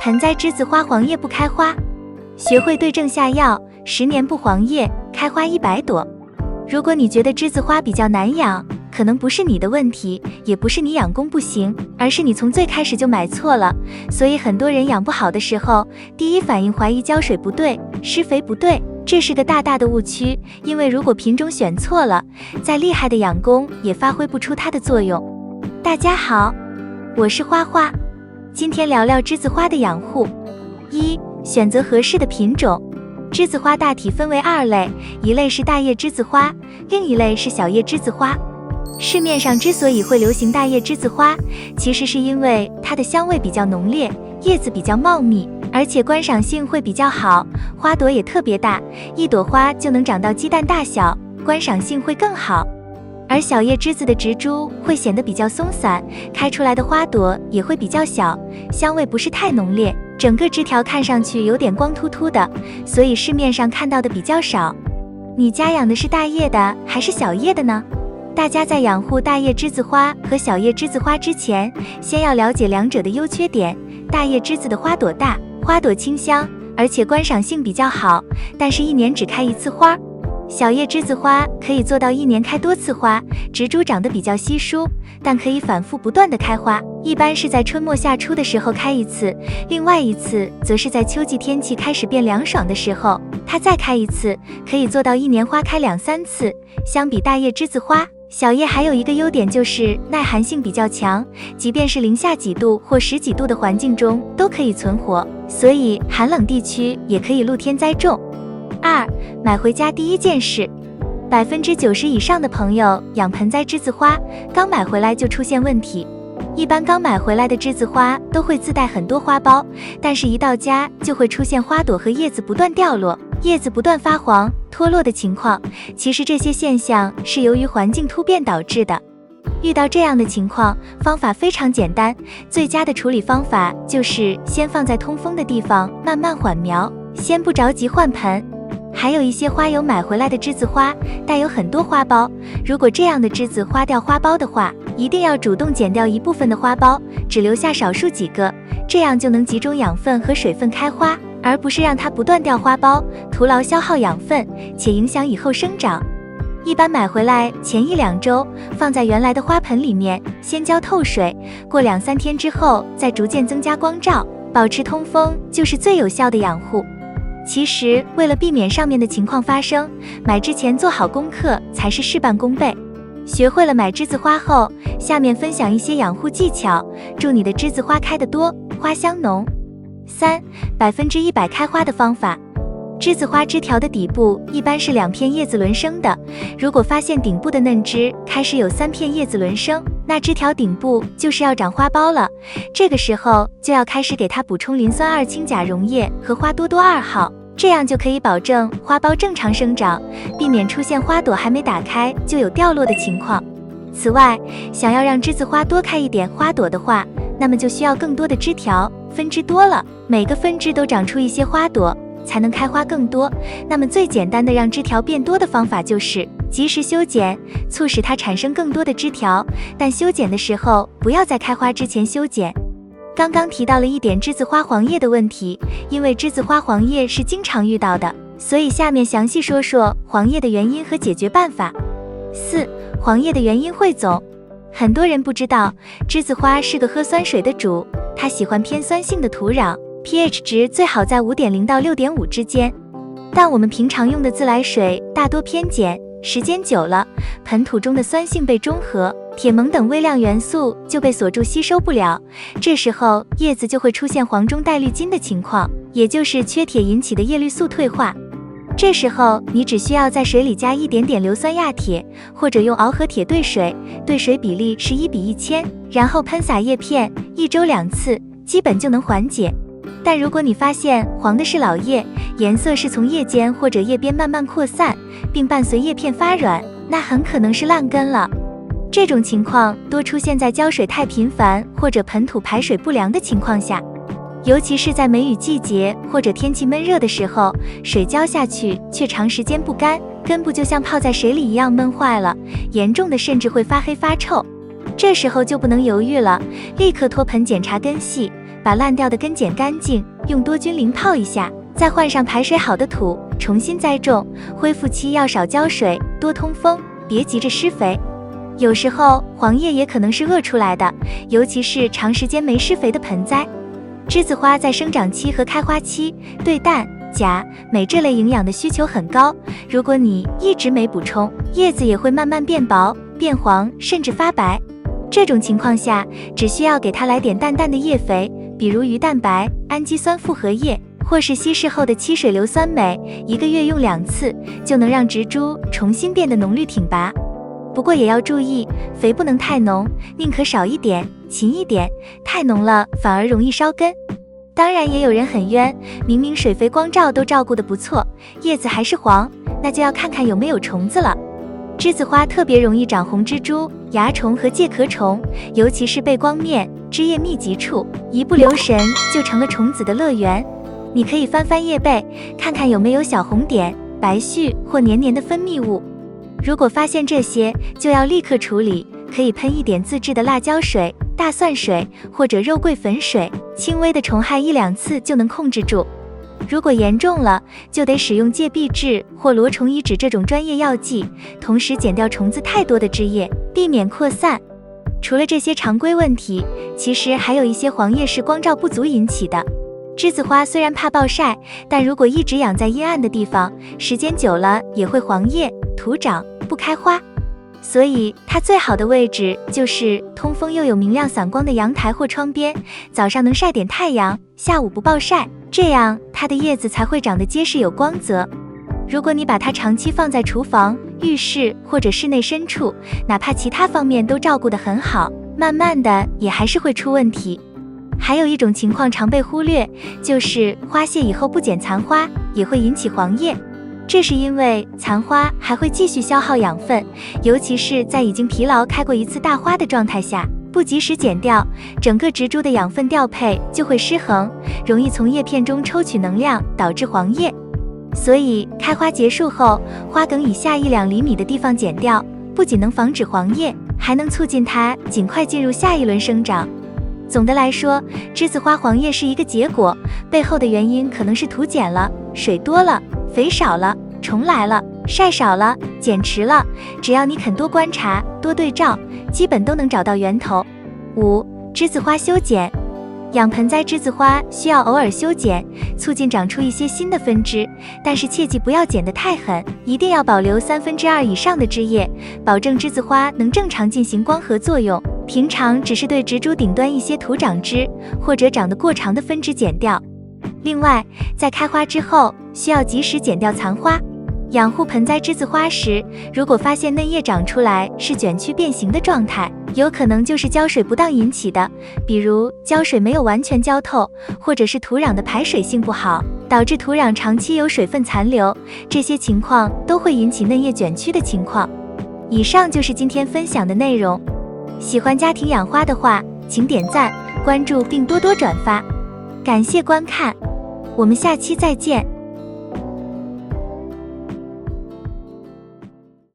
盆栽栀子花黄叶不开花，学会对症下药，10年不黄叶，开花100朵。如果你觉得栀子花比较难养，可能不是你的问题，也不是你养工不行，而是你从最开始就买错了。所以很多人养不好的时候，第一反应怀疑浇水不对，施肥不对，这是个大大的误区。因为如果品种选错了，再厉害的养工也发挥不出它的作用。大家好，我是花花，今天聊聊栀子花的养护。1、选择合适的品种。栀子花大体分为2类，一类是大叶栀子花，另一类是小叶栀子花。市面上之所以会流行大叶栀子花，其实是因为它的香味比较浓烈，叶子比较茂密，而且观赏性会比较好，花朵也特别大，一朵花就能长到鸡蛋大小，观赏性会更好。而小叶栀子的植株会显得比较松散，开出来的花朵也会比较小，香味不是太浓烈，整个枝条看上去有点光秃秃的，所以市面上看到的比较少。你家养的是大叶的还是小叶的呢？大家在养护大叶栀子花和小叶栀子花之前，先要了解两者的优缺点。大叶栀子的花朵大，花朵清香，而且观赏性比较好，但是1年只开1次花。小叶栀子花可以做到1年开多次花，植株长得比较稀疏，但可以反复不断的开花，一般是在春末夏初的时候开1次，另外1次则是在秋季天气开始变凉爽的时候，它再开1次，可以做到1年花开2、3次。相比大叶栀子花，小叶还有一个优点就是耐寒性比较强，即便是零下几度或10几度的环境中都可以存活，所以寒冷地区也可以露天栽种。2、买回家第一件事，90%以上的朋友养盆栽栀子花，刚买回来就出现问题。一般刚买回来的栀子花都会自带很多花苞，但是一到家就会出现花朵和叶子不断掉落，叶子不断发黄脱落的情况。其实这些现象是由于环境突变导致的。遇到这样的情况，方法非常简单，最佳的处理方法就是先放在通风的地方慢慢缓苗，先不着急换盆。还有一些花友买回来的栀子花带有很多花苞，如果这样的栀子花掉花苞的话，一定要主动剪掉一部分的花苞，只留下少数几个，这样就能集中养分和水分开花，而不是让它不断掉花苞，徒劳消耗养分，且影响以后生长。一般买回来前1、2周放在原来的花盆里面，先浇透水，过2、3天之后再逐渐增加光照，保持通风就是最有效的养护。其实为了避免上面的情况发生，买之前做好功课才是事半功倍。学会了买栀子花后，下面分享一些养护技巧，祝你的栀子花开得多，花香浓。3、100%开花的方法。栀子花枝条的底部一般是2片叶子轮生的，如果发现顶部的嫩枝开始有3片叶子轮生，那枝条顶部就是要长花苞了，这个时候就要开始给它补充磷酸2氢钾溶液和花多多2号，这样就可以保证花苞正常生长，避免出现花朵还没打开就有掉落的情况。此外，想要让栀子花多开一点花朵的话，那么就需要更多的枝条，分支多了，每个分支都长出一些花朵，才能开花更多。那么最简单的让枝条变多的方法就是及时修剪，促使它产生更多的枝条，但修剪的时候不要在开花之前修剪。刚刚提到了一点栀子花黄叶的问题，因为栀子花黄叶是经常遇到的，所以下面详细说说黄叶的原因和解决办法。4、黄叶的原因汇总。很多人不知道，栀子花是个喝酸水的主，它喜欢偏酸性的土壤，pH 值最好在 5.0 到 6.5 之间。但我们平常用的自来水大多偏碱，时间久了，盆土中的酸性被中和，铁锰等微量元素就被锁住吸收不了，这时候叶子就会出现黄中带绿金的情况，也就是缺铁引起的叶绿素退化。这时候你只需要在水里加一点点硫酸亚铁，或者用螯合铁兑水，兑水比例是1:1000，然后喷洒叶片，1周2次，基本就能缓解。但如果你发现黄的是老叶，颜色是从叶尖或者叶边慢慢扩散，并伴随叶片发软，那很可能是烂根了。这种情况多出现在浇水太频繁或者盆土排水不良的情况下，尤其是在梅雨季节或者天气闷热的时候，水浇下去却长时间不干，根部就像泡在水里一样闷坏了，严重的甚至会发黑发臭。这时候就不能犹豫了，立刻脱盆检查根系，把把烂掉的根剪干净，用多菌淋泡一下，再换上排水好的土，重新栽种。恢复期要少浇水，多通风，别急着施肥。有时候黄叶也可能是饿出来的，尤其是长时间没施肥的盆栽。栀子花在生长期和开花期对氮、钾、镁这类营养的需求很高，如果你一直没补充，叶子也会慢慢变薄、变黄，甚至发白。这种情况下，只需要给它来点淡淡的叶肥，比如鱼蛋白、氨基酸复合液，或是稀释后的漆水硫酸镁，1个月用2次，就能让植株重新变得浓绿挺拔。不过也要注意，肥不能太浓，宁可少一点，勤一点，太浓了反而容易烧根。当然也有人很冤，明明水肥光照都照顾得不错，叶子还是黄，那就要看看有没有虫子了。栀子花特别容易长红蜘蛛、蚜虫和介壳虫，尤其是背光面、枝叶密集处，一不留神就成了虫子的乐园。你可以翻翻叶背，看看有没有小红点、白絮或黏黏的分泌物。如果发现这些，就要立刻处理，可以喷一点自制的辣椒水、大蒜水或者肉桂粉水，轻微的虫害1-2次就能控制住。如果严重了，就得使用芥碧质或罗虫乙酯这种专业药剂，同时剪掉虫子太多的枝叶，避免扩散。除了这些常规问题，其实还有一些黄叶是光照不足引起的。栀子花虽然怕暴晒，但如果一直养在阴暗的地方，时间久了也会黄叶、徒长，不开花。所以它最好的位置就是通风又有明亮散光的阳台或窗边，早上能晒点太阳，下午不暴晒，这样它的叶子才会长得结实有光泽。如果你把它长期放在厨房、浴室或者室内深处，哪怕其他方面都照顾得很好，慢慢的也还是会出问题。还有一种情况常被忽略，就是花谢以后不剪残花，也会引起黄叶。这是因为残花还会继续消耗养分，尤其是在已经疲劳开过一次大花的状态下，不及时剪掉，整个植株的养分调配就会失衡，容易从叶片中抽取能量，导致黄叶。所以开花结束后，花梗以下1-2厘米的地方剪掉，不仅能防止黄叶，还能促进它尽快进入下一轮生长。总的来说，栀子花黄叶是一个结果，背后的原因可能是土减了、水多了、肥少了、虫来了、晒少了、剪迟了，只要你肯多观察、多对照，基本都能找到源头。5. 栀子花修剪。养盆栽栀子花需要偶尔修剪，促进长出一些新的分支，但是切记不要剪得太狠，一定要保留2/3以上的枝叶，保证栀子花能正常进行光合作用。平常只是对植株顶端一些徒长枝或者长得过长的分支剪掉。另外，在开花之后，需要及时剪掉残花。养护盆栽栀子花时，如果发现嫩叶长出来是卷曲变形的状态，有可能就是浇水不当引起的，比如浇水没有完全浇透，或者是土壤的排水性不好，导致土壤长期有水分残留，这些情况都会引起嫩叶卷曲的情况。以上就是今天分享的内容。喜欢家庭养花的话，请点赞、关注并多多转发。感谢观看，我们下期再见。